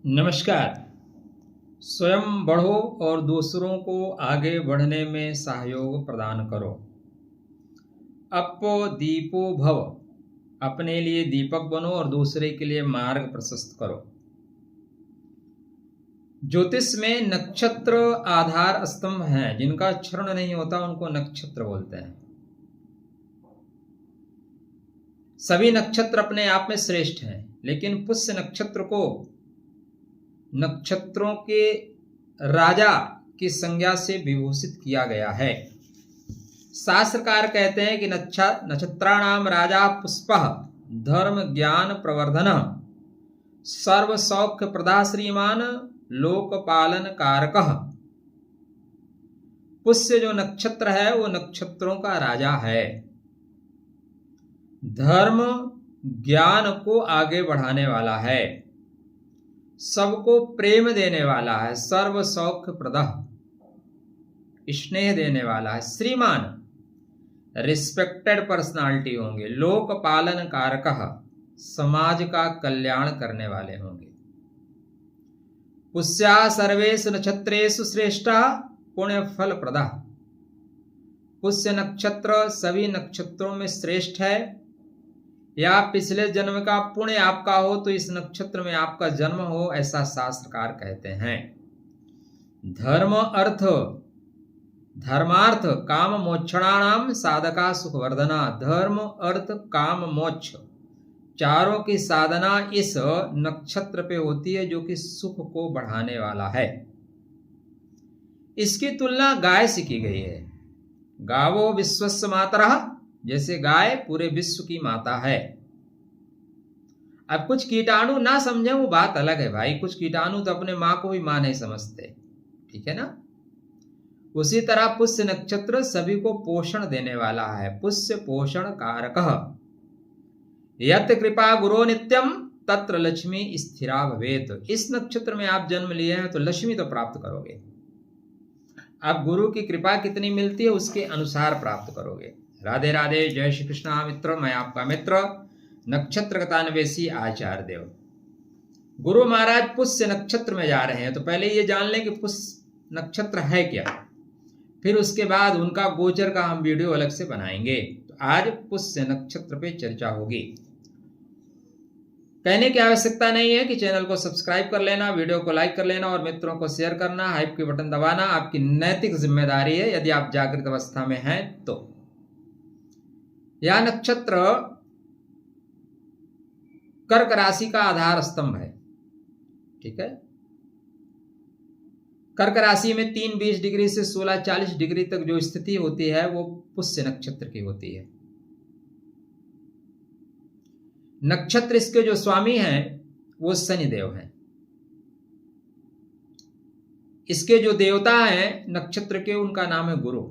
नमस्कार। स्वयं बढ़ो और दूसरों को आगे बढ़ने में सहयोग प्रदान करो। अपो दीपो भव, अपने लिए दीपक बनो और दूसरे के लिए मार्ग प्रशस्त करो। ज्योतिष में नक्षत्र आधार स्तंभ हैं, जिनका क्षरण नहीं होता उनको नक्षत्र बोलते हैं। सभी नक्षत्र अपने आप में श्रेष्ठ हैं, लेकिन पुष्य नक्षत्र को नक्षत्रों के राजा की संज्ञा से विभूषित किया गया है। शास्त्रकार कहते हैं कि नक्षत्राणाम राजा पुष्पः धर्म ज्ञान प्रवर्धन सर्व सौख्य प्रदा श्रीमान लोकपालन कारकः। पुष्य जो नक्षत्र है वो नक्षत्रों का राजा है। धर्म ज्ञान को आगे बढ़ाने वाला है, सबको प्रेम देने वाला है, सर्व सौख्य प्रदः स्नेह देने वाला है, श्रीमान रिस्पेक्टेड पर्सनालिटी होंगे, लोक पालन कारकः समाज का कल्याण करने वाले होंगे। पुष्या सर्वेषु नक्षत्रेषु श्रेष्ठा पुण्य फल प्रदः। पुष्य नक्षत्र सभी नक्षत्रों में श्रेष्ठ है। या पिछले जन्म का पुण्य आपका हो तो इस नक्षत्र में आपका जन्म हो, ऐसा शास्त्रकार कहते हैं। धर्म अर्थ धर्मार्थ काम मोक्षणानाम साधका सुखवर्धना। धर्म अर्थ काम मोक्ष चारों की साधना इस नक्षत्र पे होती है, जो कि सुख को बढ़ाने वाला है। इसकी तुलना गाय से की गई है। गावो विश्वस्य मातरः, जैसे गाय पूरे विश्व की माता है। अब कुछ कीटाणु ना समझे वो बात अलग है भाई, कुछ कीटाणु तो अपने माँ को भी माँ नहीं समझते, ठीक है ना। उसी तरह पुष्य नक्षत्र सभी को पोषण देने वाला है। पुष्य पोषण कारकः। यत् कृपा गुरो नित्यम तत्र लक्ष्मी स्थिरा भवेत्। इस नक्षत्र में आप जन्म लिए हैं तो लक्ष्मी तो प्राप्त करोगे। अब गुरु की कृपा कितनी मिलती है उसके अनुसार प्राप्त करोगे। राधे राधे, जय श्री कृष्णा। मित्र, मैं आपका मित्र नक्षत्र कथान्वेषी आचार्य देव। गुरु महाराज पुष्य नक्षत्र में जा रहे हैं, तो पहले ये जान लें कि पुष्य नक्षत्र है क्या, फिर उसके बाद उनका गोचर का हम वीडियो अलग से बनाएंगे। तो आज पुष्य नक्षत्र पे चर्चा होगी। कहने की आवश्यकता नहीं है कि चैनल को सब्सक्राइब कर लेना, वीडियो को लाइक कर लेना और मित्रों को शेयर करना, हाइप के बटन दबाना आपकी नैतिक जिम्मेदारी है, यदि आप जागृत अवस्था में हैं तो। यह नक्षत्र कर्क राशि का आधार स्तंभ है, ठीक है। कर्क राशि में 3:20 डिग्री से 16:40 डिग्री तक जो स्थिति होती है वो पुष्य नक्षत्र की होती है। नक्षत्र इसके जो स्वामी हैं वो शनिदेव हैं। इसके जो देवता हैं नक्षत्र के, उनका नाम है गुरु।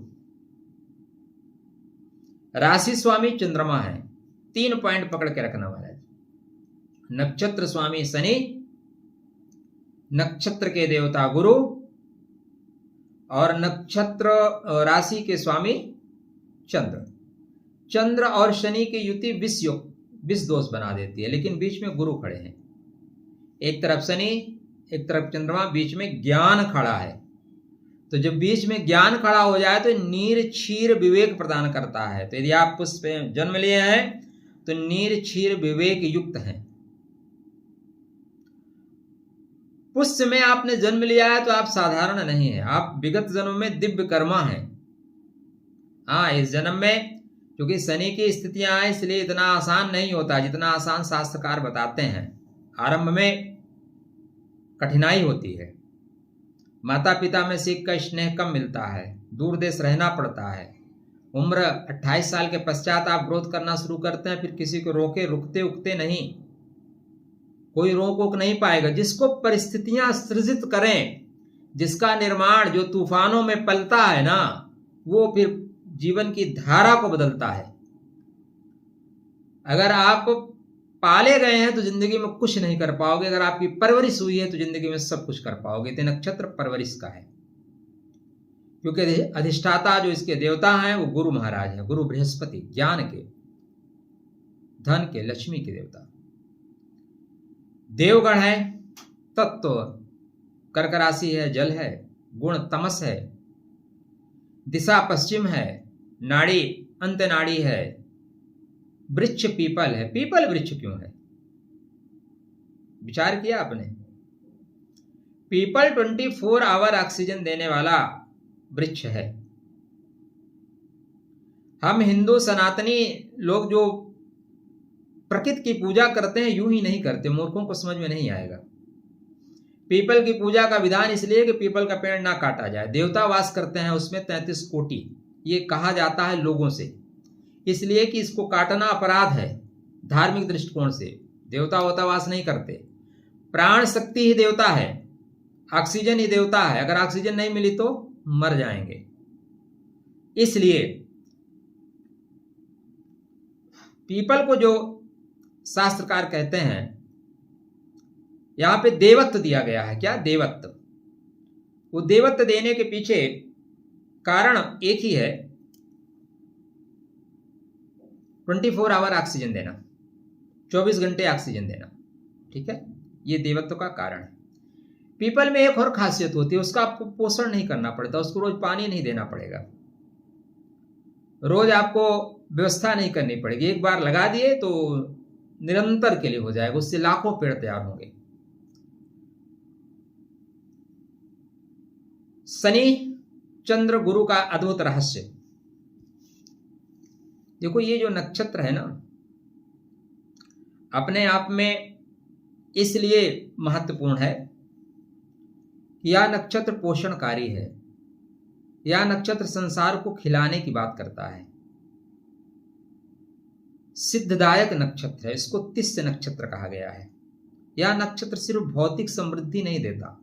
राशि स्वामी चंद्रमा है। 3 पॉइंट पकड़ के रखना वाला है। नक्षत्र स्वामी शनि, नक्षत्र के देवता गुरु और नक्षत्र राशि के स्वामी चंद्र। चंद्र और शनि की युति विष दोष बना देती है, लेकिन बीच में गुरु खड़े हैं। एक तरफ शनि, एक तरफ चंद्रमा, बीच में ज्ञान खड़ा है। तो जब बीच में ज्ञान खड़ा हो जाए तो नीर क्षीर विवेक प्रदान करता है। तो यदि आप पुष्य में जन्म लिए हैं तो नीर क्षीर विवेक युक्त हैं। पुष्य में आपने जन्म लिया है तो आप साधारण नहीं है, आप विगत जन्म में दिव्य कर्मा हैं। हाँ, इस जन्म में क्योंकि शनि की स्थितियां हैं इसलिए इतना आसान नहीं होता जितना आसान शास्त्रकार बताते हैं। आरंभ में कठिनाई होती है, माता पिता में सीख का स्नेह कम मिलता है, दूर देश रहना पड़ता है। उम्र 28 साल के पश्चात आप ग्रोथ करना शुरू करते हैं, फिर किसी को रोके रुकते उकते नहीं, कोई रोक वोक नहीं पाएगा। जिसको परिस्थितियां सृजित करें, जिसका निर्माण जो तूफानों में पलता है ना, वो फिर जीवन की धारा को बदलता है। अगर आप पाले गए हैं तो जिंदगी में कुछ नहीं कर पाओगे, अगर आपकी परवरिश हुई है तो जिंदगी में सब कुछ कर पाओगे। तो नक्षत्र परवरिश का है, क्योंकि अधिष्ठाता जो इसके देवता हैं वो गुरु महाराज हैं। गुरु बृहस्पति ज्ञान के, धन के, लक्ष्मी के देवता। देवगण है, तत्व कर्क राशि है, जल है, गुण तमस है, दिशा पश्चिम है, नाड़ी अंत नाड़ी है, वृक्ष पीपल है। पीपल वृक्ष क्यों है, विचार किया आपने? पीपल 24 आवर ऑक्सीजन देने वाला वृक्ष है। हम हिंदू सनातनी लोग जो प्रकृति की पूजा करते हैं यूं ही नहीं करते, मूर्खों को समझ में नहीं आएगा। पीपल की पूजा का विधान इसलिए कि पीपल का पेड़ ना काटा जाए। देवता वास करते हैं उसमें 33 कोटि, ये कहा जाता है लोगों से, इसलिए कि इसको काटना अपराध है धार्मिक दृष्टिकोण से। देवता होता वास नहीं करते, प्राण शक्ति ही देवता है, ऑक्सीजन ही देवता है। अगर ऑक्सीजन नहीं मिली तो मर जाएंगे। इसलिए पीपल को जो शास्त्रकार कहते हैं, यहां पे देवत्व दिया गया है। क्या देवत्व? वो देवत्व देने के पीछे कारण एक ही है, 24 आवर ऑक्सीजन देना, 24 घंटे ऑक्सीजन देना। ठीक है, ये देवत्व का कारण है। पीपल में एक और खासियत होती है, उसका आपको पोषण नहीं करना पड़ता, उसको रोज पानी नहीं देना पड़ेगा, रोज आपको व्यवस्था नहीं करनी पड़ेगी। एक बार लगा दिए तो निरंतर के लिए हो जाएगा, उससे लाखों पेड़ तैयार होंगे। शनि चंद्र गुरु का अद्भुत रहस्य देखो, ये जो नक्षत्र है ना, अपने आप में इसलिए महत्वपूर्ण है कि यह नक्षत्र पोषणकारी है। यह नक्षत्र संसार को खिलाने की बात करता है, सिद्धदायक नक्षत्र है, इसको तिस्य नक्षत्र कहा गया है। यह नक्षत्र सिर्फ भौतिक समृद्धि नहीं देता,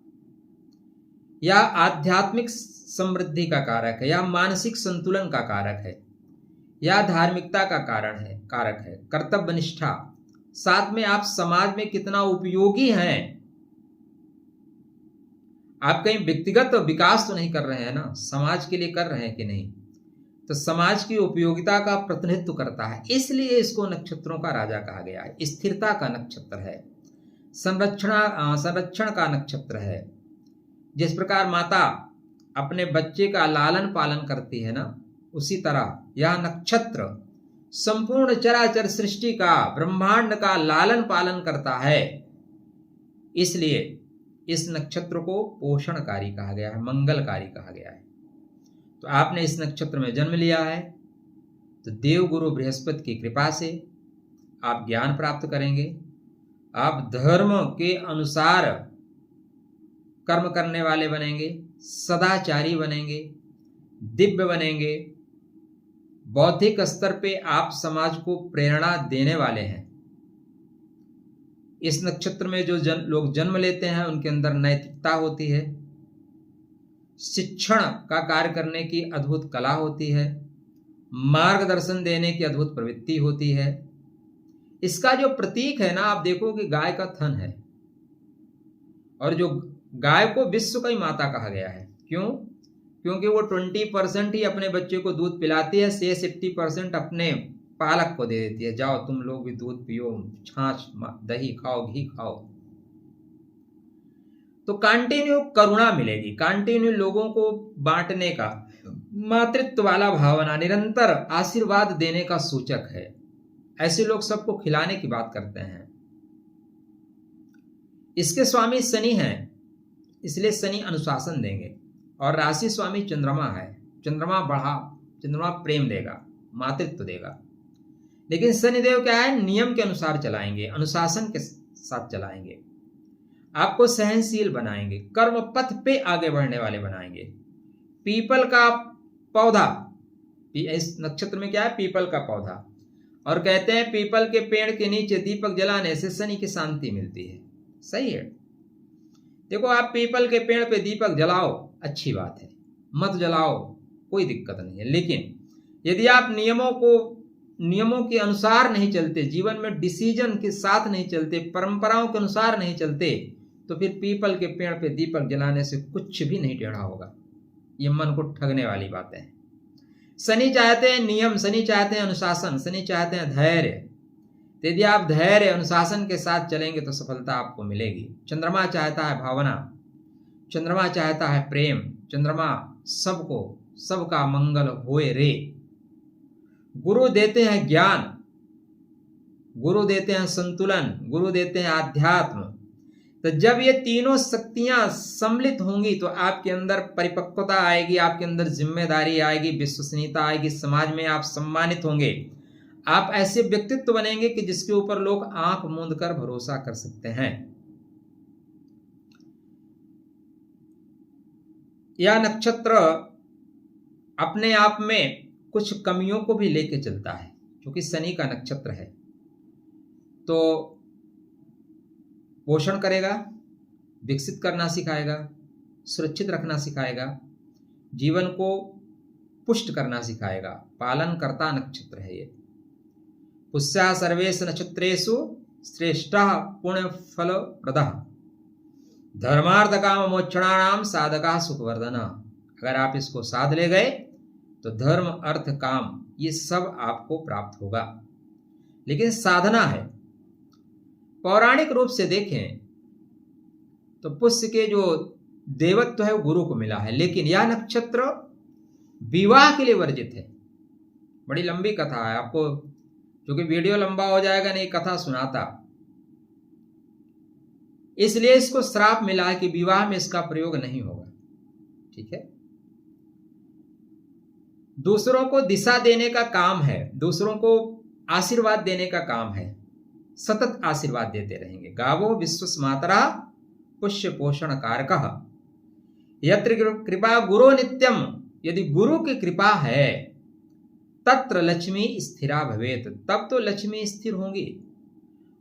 यह आध्यात्मिक समृद्धि का कारक है, यह मानसिक संतुलन का कारक है, यह धार्मिकता का कारक है, कर्तव्य निष्ठा, साथ में आप समाज में कितना उपयोगी हैं। आप कहीं व्यक्तिगत विकास तो नहीं कर रहे हैं ना, समाज के लिए कर रहे हैं कि नहीं, तो समाज की उपयोगिता का प्रतिनिधित्व करता है। इसलिए इसको नक्षत्रों का राजा कहा गया है। स्थिरता का नक्षत्र है, संरक्षण का नक्षत्र है। जिस प्रकार माता अपने बच्चे का लालन पालन करती है ना, उसी तरह यह नक्षत्र संपूर्ण चराचर सृष्टि का, ब्रह्मांड का लालन पालन करता है। इसलिए इस नक्षत्र को पोषणकारी कहा गया है, मंगलकारी कहा गया है। तो आपने इस नक्षत्र में जन्म लिया है तो देव गुरु बृहस्पति की कृपा से आप ज्ञान प्राप्त करेंगे, आप धर्म के अनुसार कर्म करने वाले बनेंगे, सदाचारी बनेंगे, दिव्य बनेंगे, बौद्धिक स्तर पे आप समाज को प्रेरणा देने वाले हैं। इस नक्षत्र में जो लोग जन्म लेते हैं उनके अंदर नैतिकता होती है, शिक्षण का कार्य करने की अद्भुत कला होती है, मार्गदर्शन देने की अद्भुत प्रवृत्ति होती है। इसका जो प्रतीक है ना, आप देखो कि गाय का थन है, और जो गाय को विश्व की माता कहा गया है। क्यों? क्योंकि वो 20% ही अपने बच्चे को दूध पिलाती है, 80% अपने पालक को दे देती है, जाओ तुम लोग भी दूध पियो, छाछ दही खाओ, घी खाओ। तो कंटिन्यू करुणा मिलेगी, कंटिन्यू लोगों को बांटने का, मातृत्व वाला भावना, निरंतर आशीर्वाद देने का सूचक है। ऐसे लोग सबको खिलाने की बात करते हैं। इसके स्वामी शनि हैं, इसलिए शनि अनुशासन देंगे, और राशि स्वामी चंद्रमा है। चंद्रमा प्रेम देगा, मातृत्व देगा। लेकिन शनिदेव क्या है, नियम के अनुसार चलाएंगे, अनुशासन के साथ चलाएंगे, आपको सहनशील बनाएंगे, कर्म पथ पे आगे बढ़ने वाले बनाएंगे। पीपल का पौधा, इस नक्षत्र में क्या है, पीपल का पौधा, और कहते हैं पीपल के पेड़ के नीचे दीपक जलाने से शनि की शांति मिलती है। सही है। देखो, आप पीपल के पेड़ पे दीपक जलाओ, अच्छी बात है, मत जलाओ, कोई दिक्कत नहीं है। लेकिन यदि आप नियमों के अनुसार नहीं चलते, जीवन में डिसीजन के साथ नहीं चलते, परंपराओं के अनुसार नहीं चलते, तो फिर पीपल के पेड़ पे दीपक जलाने से कुछ भी नहीं टेढ़ा होगा। ये मन को ठगने वाली बातें हैं। शनि चाहते हैं नियम, शनि चाहते हैं अनुशासन, शनि चाहते हैं धैर्य। तो यदि आप धैर्य अनुशासन के साथ चलेंगे तो सफलता आपको मिलेगी। चंद्रमा चाहता है भावना, चंद्रमा चाहता है प्रेम, चंद्रमा सबको सबका मंगल होए रे। गुरु देते हैं ज्ञान, गुरु देते हैं संतुलन, गुरु देते हैं आध्यात्म। तो जब ये तीनों शक्तियां सम्मिलित होंगी तो आपके अंदर परिपक्वता आएगी, आपके अंदर जिम्मेदारी आएगी, विश्वसनीयता आएगी, समाज में आप सम्मानित होंगे। आप ऐसे व्यक्तित्व बनेंगे कि जिसके ऊपर लोग आंख मूंद कर भरोसा कर सकते हैं। यह नक्षत्र अपने आप में कुछ कमियों को भी लेके चलता है, क्योंकि शनि का नक्षत्र है। तो पोषण करेगा, विकसित करना सिखाएगा, सुरक्षित रखना सिखाएगा, जीवन को पुष्ट करना सिखाएगा। पालन करता नक्षत्र है ये। पुष्या सर्वेश नक्षत्रेषु श्रेष्ठः पुण्य फल प्रदः धर्मार्थ काम मोक्षणानाम साधका सुखवर्धन। अगर आप इसको साध ले गए तो धर्म अर्थ काम ये सब आपको प्राप्त होगा, लेकिन साधना है। पौराणिक रूप से देखें तो पुष्य के जो देवत्व है वो गुरु को मिला है, लेकिन यह नक्षत्र विवाह के लिए वर्जित है। बड़ी लंबी कथा है, आपको क्योंकि वीडियो लंबा हो जाएगा नहीं कथा सुनाता, इसलिए इसको श्राप मिला है कि विवाह में इसका प्रयोग नहीं होगा। ठीक है। दूसरों को दिशा देने का काम है, दूसरों को आशीर्वाद देने का काम है, सतत आशीर्वाद देते रहेंगे। गावो विश्वस्मातरा पुष्य पोषण कारकः यत्र कृपा गुरु नित्यम। यदि गुरु की कृपा है तत्र लक्ष्मी स्थिरा भवेत, तब तो लक्ष्मी स्थिर होंगी,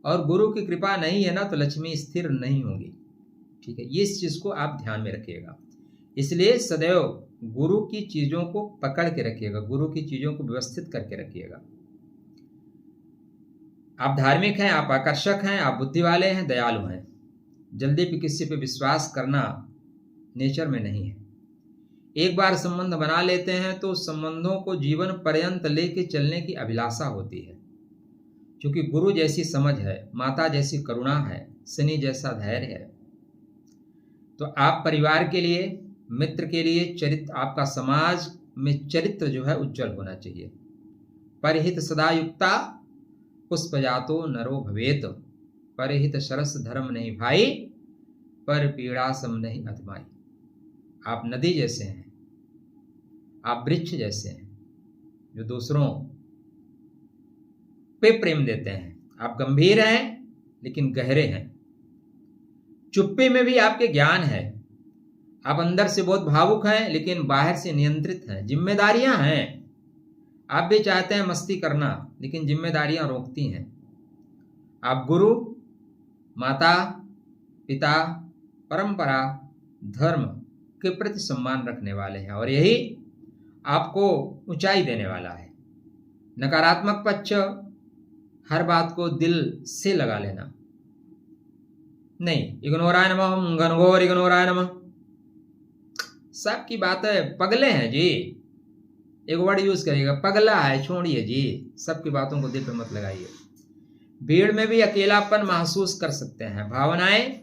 और गुरु की कृपा नहीं है ना तो लक्ष्मी स्थिर नहीं होगी। ठीक है, इस चीज को आप ध्यान में रखिएगा। इसलिए सदैव गुरु की चीजों को पकड़ के रखिएगा, गुरु की चीजों को व्यवस्थित करके रखिएगा। आप धार्मिक हैं, आप आकर्षक हैं, आप बुद्धि वाले हैं, दयालु हैं। जल्दी भी किसी पे विश्वास करना नेचर में नहीं है। एक बार संबंध बना लेते हैं तो संबंधों को जीवन पर्यंत लेके चलने की अभिलाषा होती है, क्योंकि गुरु जैसी समझ है, माता जैसी करुणा है, शनि जैसा धैर्य है। तो आप परिवार के लिए, मित्र के लिए चरित्र, आपका समाज में चरित्र जो है उज्जवल होना चाहिए। परहित सदा युक्ता पुष्पजातो नरो भवेत, परहित सरस धर्म नहीं भाई, पर पीड़ा सम नहीं अधमाई। आप नदी जैसे हैं, आप वृक्ष जैसे हैं जो दूसरों पे प्रेम देते हैं। आप गंभीर हैं लेकिन गहरे हैं। चुप्पी में भी आपके ज्ञान है। आप अंदर से बहुत भावुक हैं लेकिन बाहर से नियंत्रित हैं। जिम्मेदारियां हैं, आप भी चाहते हैं मस्ती करना लेकिन जिम्मेदारियां रोकती हैं। आप गुरु, माता, पिता, परंपरा, धर्म के प्रति सम्मान रखने वाले हैं, और यही आपको ऊंचाई देने वाला है। नकारात्मक पक्ष, हर बात को दिल से लगा लेना नहीं। इग्नोराय नमः, घनघोर इग्नोराय नमः, सबकी बातें पगले हैं जी। एक वर्ड यूज करिएगा, पगला है, छोड़िए जी, सबकी बातों को दिल पे मत लगाइए। भीड़ में भी अकेलापन महसूस कर सकते हैं, भावनाएं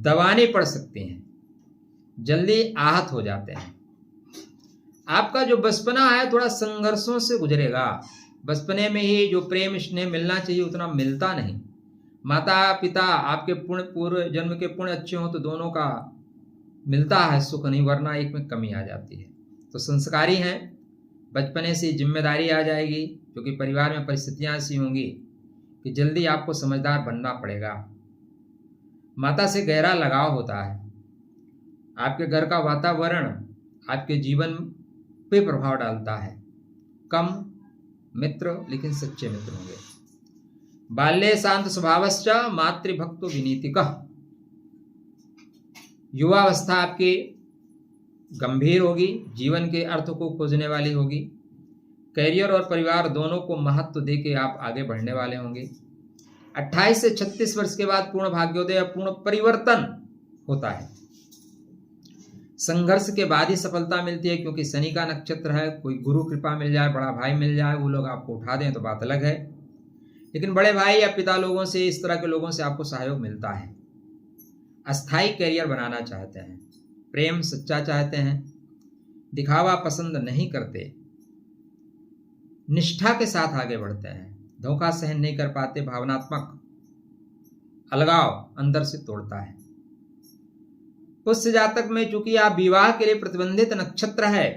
दबानी पड़ सकती हैं, जल्दी आहत हो जाते हैं। आपका जो बचपना है थोड़ा संघर्षों से गुजरेगा। बचपने में ही जो प्रेम स्नेह मिलना चाहिए उतना मिलता नहीं। माता पिता आपके पुण्य, पूर्व जन्म के पुण्य अच्छे हो तो दोनों का मिलता है सुख, नहीं वरना एक में कमी आ जाती है। तो संस्कारी हैं, बचपने से जिम्मेदारी आ जाएगी, क्योंकि परिवार में परिस्थितियां ऐसी होंगी कि जल्दी आपको समझदार बनना पड़ेगा। माता से गहरा लगाव होता है। आपके घर का वातावरण आपके जीवन पे प्रभाव डालता है। कम मित्र लेकिन सच्चे मित्र होंगे। बाल्ये शांत स्वभावश्च मातृभक्तो विनीतिकः। युवावस्था आपकी गंभीर होगी, जीवन के अर्थ को खोजने वाली होगी। करियर और परिवार दोनों को महत्व देके आप आगे बढ़ने वाले होंगे। 28 से 36 वर्ष के बाद पूर्ण भाग्योदय या पूर्ण परिवर्तन होता है। संघर्ष के बाद ही सफलता मिलती है, क्योंकि शनि का नक्षत्र है। कोई गुरु कृपा मिल जाए, बड़ा भाई मिल जाए, वो लोग आपको उठा दें तो बात अलग है। लेकिन बड़े भाई या पिता लोगों से, इस तरह के लोगों से आपको सहयोग मिलता है। अस्थायी करियर बनाना चाहते हैं, प्रेम सच्चा चाहते हैं, दिखावा पसंद नहीं करते, निष्ठा के साथ आगे बढ़ते हैं, धोखा सहन नहीं कर पाते, भावनात्मक अलगाव अंदर से तोड़ता है। पुष्य जातक में चूंकि आप विवाह के लिए प्रतिबंधित नक्षत्र है,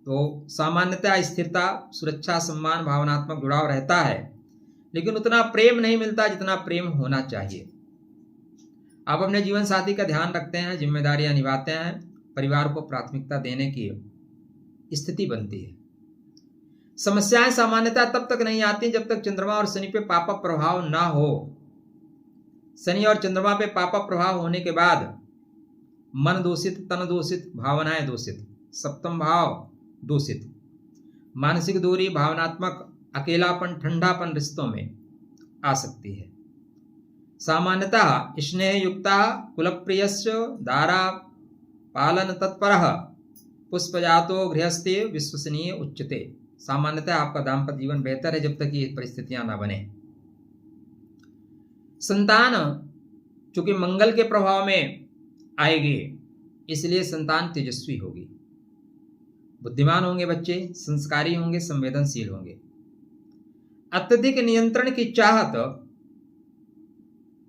तो सामान्यतः स्थिरता, सुरक्षा, सम्मान, भावनात्मक जुड़ाव रहता है, लेकिन उतना प्रेम नहीं मिलता जितना प्रेम होना चाहिए। आप अपने जीवन साथी का ध्यान रखते हैं, जिम्मेदारियां निभाते हैं, परिवार को प्राथमिकता देने की स्थिति बनती है। समस्याएं सामान्यतः तब तक नहीं आती जब तक चंद्रमा और शनि पे पापा प्रभाव ना हो। शनि और चंद्रमा पे पापा प्रभाव होने के बाद मन दूषित, तन दूषित, भावनाएं दूषित, सप्तम भाव दूषित, मानसिक दूरी, भावनात्मक अकेलापन, ठंडापन रिश्तों में आ सकती है। सामान्यतः स्नेह युक्ता कुलप्रियस्य दारा पालन तत्परः पुष्पजातो गृहस्थी विश्वसनीय उच्यते। सामान्यतः आपका दाम्पत्य जीवन बेहतर है जब तक ये परिस्थितियां ना बने। संतान चूंकि मंगल के प्रभाव में आएगी, इसलिए संतान तेजस्वी होगी, बुद्धिमान होंगे बच्चे, संस्कारी होंगे, संवेदनशील होंगे। अत्यधिक नियंत्रण की चाहत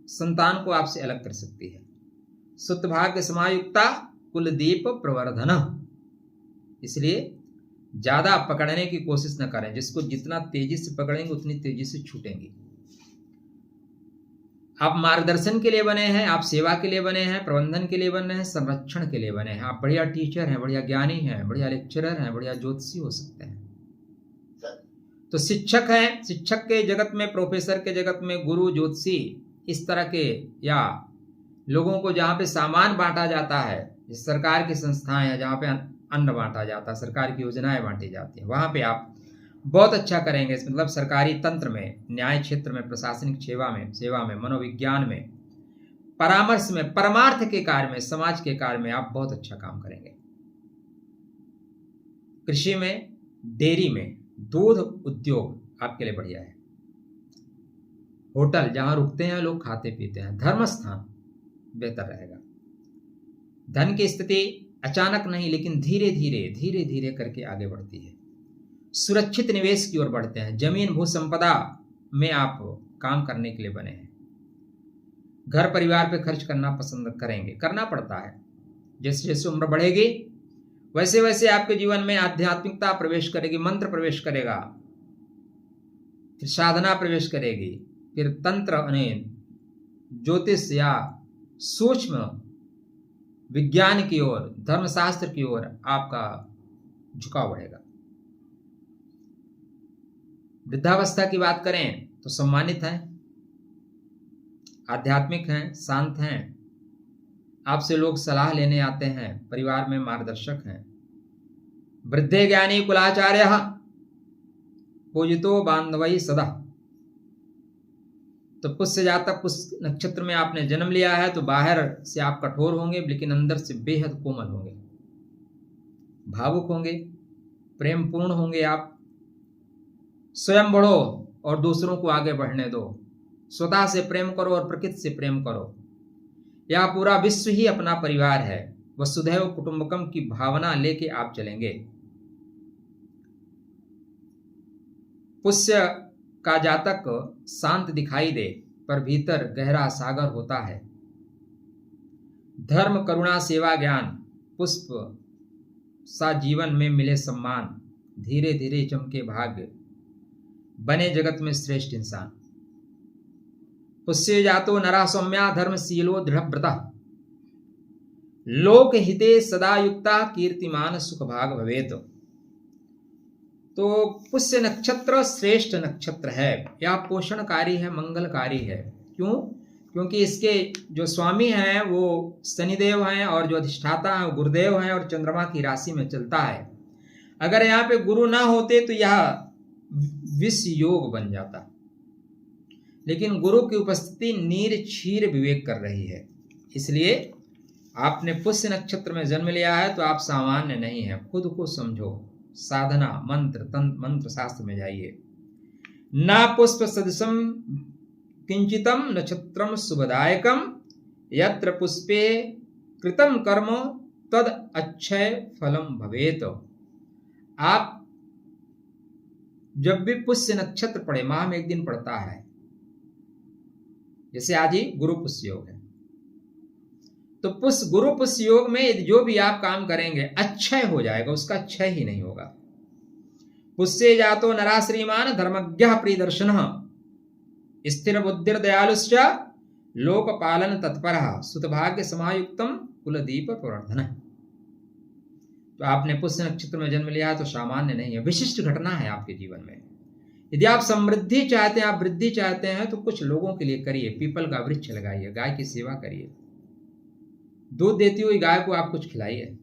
संतान को आपसे अलग कर सकती है। सुत भाग्य समायुक्ता कुलदीप प्रवर्धन, इसलिए ज्यादा पकड़ने की कोशिश न करें। जिसको जितना तेजी से पकड़ेंगे उतनी तेजी से छूटेंगी। आप मार्गदर्शन के लिए बने हैं, आप सेवा के लिए बने हैं, प्रबंधन के लिए बने हैं, संरक्षण के लिए बने हैं। आप बढ़िया टीचर हैं, बढ़िया ज्ञानी हैं, बढ़िया लेक्चरर हैं, बढ़िया ज्योतिषी हो सकते हैं। तो शिक्षक हैं, शिक्षक के जगत में, प्रोफेसर के जगत में, गुरु, ज्योतिषी, इस तरह के, या लोगों को जहाँ पे सामान बांटा जाता है, सरकार की संस्थाएं हैं जहाँ पे अन्न बांटा जाता है, सरकार की योजनाएं बांटी जाती हैं, वहाँ पे आप बहुत अच्छा करेंगे। मतलब सरकारी तंत्र में, न्याय क्षेत्र में, प्रशासनिक सेवा में, मनोविज्ञान में, परामर्श में, परमार्थ के कार्य में, समाज के कार्य में आप बहुत अच्छा काम करेंगे। कृषि में, डेयरी में, दूध उद्योग आपके लिए बढ़िया है। होटल जहां रुकते हैं लोग, खाते पीते हैं, धर्म स्थान बेहतर रहेगा। धन की स्थिति अचानक नहीं, लेकिन धीरे धीरे करके आगे बढ़ती है। सुरक्षित निवेश की ओर बढ़ते हैं। जमीन भू संपदा में आप काम करने के लिए बने हैं। घर परिवार पे खर्च करना पसंद करेंगे, करना पड़ता है। जैसे जैसे उम्र बढ़ेगी वैसे वैसे आपके जीवन में आध्यात्मिकता प्रवेश करेगी, मंत्र प्रवेश करेगा, फिर साधना प्रवेश करेगी, फिर तंत्र ज्योतिष या सूक्ष्म विज्ञान की ओर, धर्मशास्त्र की ओर आपका झुकाव बढ़ेगा। वृद्धावस्था की बात करें तो सम्मानित हैं, आध्यात्मिक हैं, शांत हैं, आपसे लोग सलाह लेने आते हैं, परिवार में मार्गदर्शक हैं। वृद्धे ज्ञानी कुलाचार्यः पूजितो बांधवई सदा। तो पुष्य जातक, पुष्य नक्षत्र में आपने जन्म लिया है तो बाहर से आप कठोर होंगे, लेकिन अंदर से बेहद कोमल होंगे, भावुक होंगे, प्रेम पूर्ण होंगे। आप स्वयं बढ़ो और दूसरों को आगे बढ़ने दो। स्वतः से प्रेम करो और प्रकृति से प्रेम करो। यह पूरा विश्व ही अपना परिवार है। वसुधैव कुटुंबकम की भावना लेके आप चलेंगे। पुष्य का जातक शांत दिखाई दे पर भीतर गहरा सागर होता है। धर्म, करुणा, सेवा, ज्ञान, पुष्प सा जीवन में मिले सम्मान, धीरे धीरे चमके भाग्य, बने जगत में श्रेष्ठ इंसान। पुष्य जातो नरा सौम्या धर्मशीलो दृढ़व्रता, लोक हिते सदा युक्ता कीर्तिमान सुख भाग भवेत। तो पुष्य नक्षत्र श्रेष्ठ नक्षत्र है। यह पोषणकारी है, मंगलकारी है। क्यों? क्योंकि इसके जो स्वामी हैं वो शनिदेव हैं और जो अधिष्ठाता है वो गुरुदेव हैं और चंद्रमा की राशि में चलता है। अगर यहाँ पे गुरु ना होते तो यह विष योग बन जाता, लेकिन गुरु की उपस्थिति नीर क्षीर विवेक कर रही है। इसलिए आपने पुष्य नक्षत्र में जन्म लिया है तो आप सामान्य नहीं है। खुद को समझो, साधना, मंत्र, तंत्र, मंत्र शास्त्र में जाइए। ना पुष्प सदृशम किंचितम नक्षत्रम शुभदायकम यत्र पुष्पे कृतम कर्म तद अक्षय फलम भवेत। आप जब भी पुष्य नक्षत्र पड़े, माह में एक दिन पड़ता है, जैसे आज ही गुरु पुष्य योग है, तो गुरु पुष्य योग में जो भी आप काम करेंगे अक्षय हो जाएगा, उसका क्षय ही नहीं होगा। पुष्ये जातो नरा श्रीमान धर्मज्ञ प्रियदर्शन स्थिर बुद्धिर दयालुश्च लोकपालन तत्परः सुतभाग्य समायुक्तम कुलदीप प्रवर्धन। तो आपने पुष्य नक्षत्र में जन्म लिया तो सामान्य नहीं है, विशिष्ट घटना है आपके जीवन में। यदि आप समृद्धि चाहते हैं, आप वृद्धि चाहते हैं, तो कुछ लोगों के लिए करिए, पीपल का वृक्ष लगाइए, गाय की सेवा करिए, दूध देती हुई गाय को आप कुछ खिलाइए,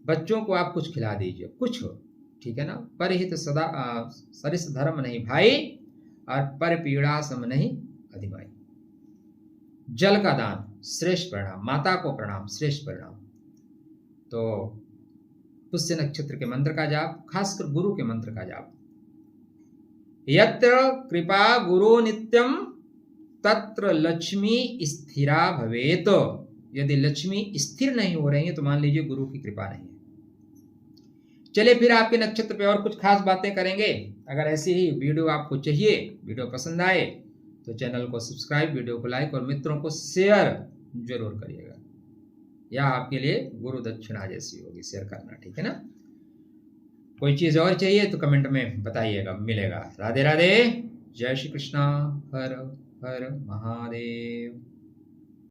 बच्चों को आप कुछ खिला दीजिए, कुछ हो, ठीक है ना। परहित सदा सरिस धर्म नहीं भाई, और पर पीड़ा सम नहीं अधिमाई। जल का दान श्रेष्ठ परिणाम, माता को प्रणाम श्रेष्ठ परिणाम। तो पुष्य नक्षत्र के मंत्र का जाप, खासकर गुरु के मंत्र का जाप। यत्र कृपा गुरु नित्यम तत्र लक्ष्मी स्थिरा भवेत। यदि लक्ष्मी स्थिर नहीं हो रही है तो मान लीजिए गुरु की कृपा नहीं है। चलिए फिर आपके नक्षत्र पे और कुछ खास बातें करेंगे। अगर ऐसी ही वीडियो आपको चाहिए, वीडियो पसंद आए तो चैनल को सब्सक्राइब, वीडियो को लाइक और मित्रों को शेयर जरूर करिएगा। यह आपके लिए गुरु दक्षिणा जैसी होगी, शेयर करना, ठीक है ना। कोई चीज और चाहिए तो कमेंट में बताइएगा, मिलेगा। राधे राधे, जय श्री कृष्णा, हर हर महादेव।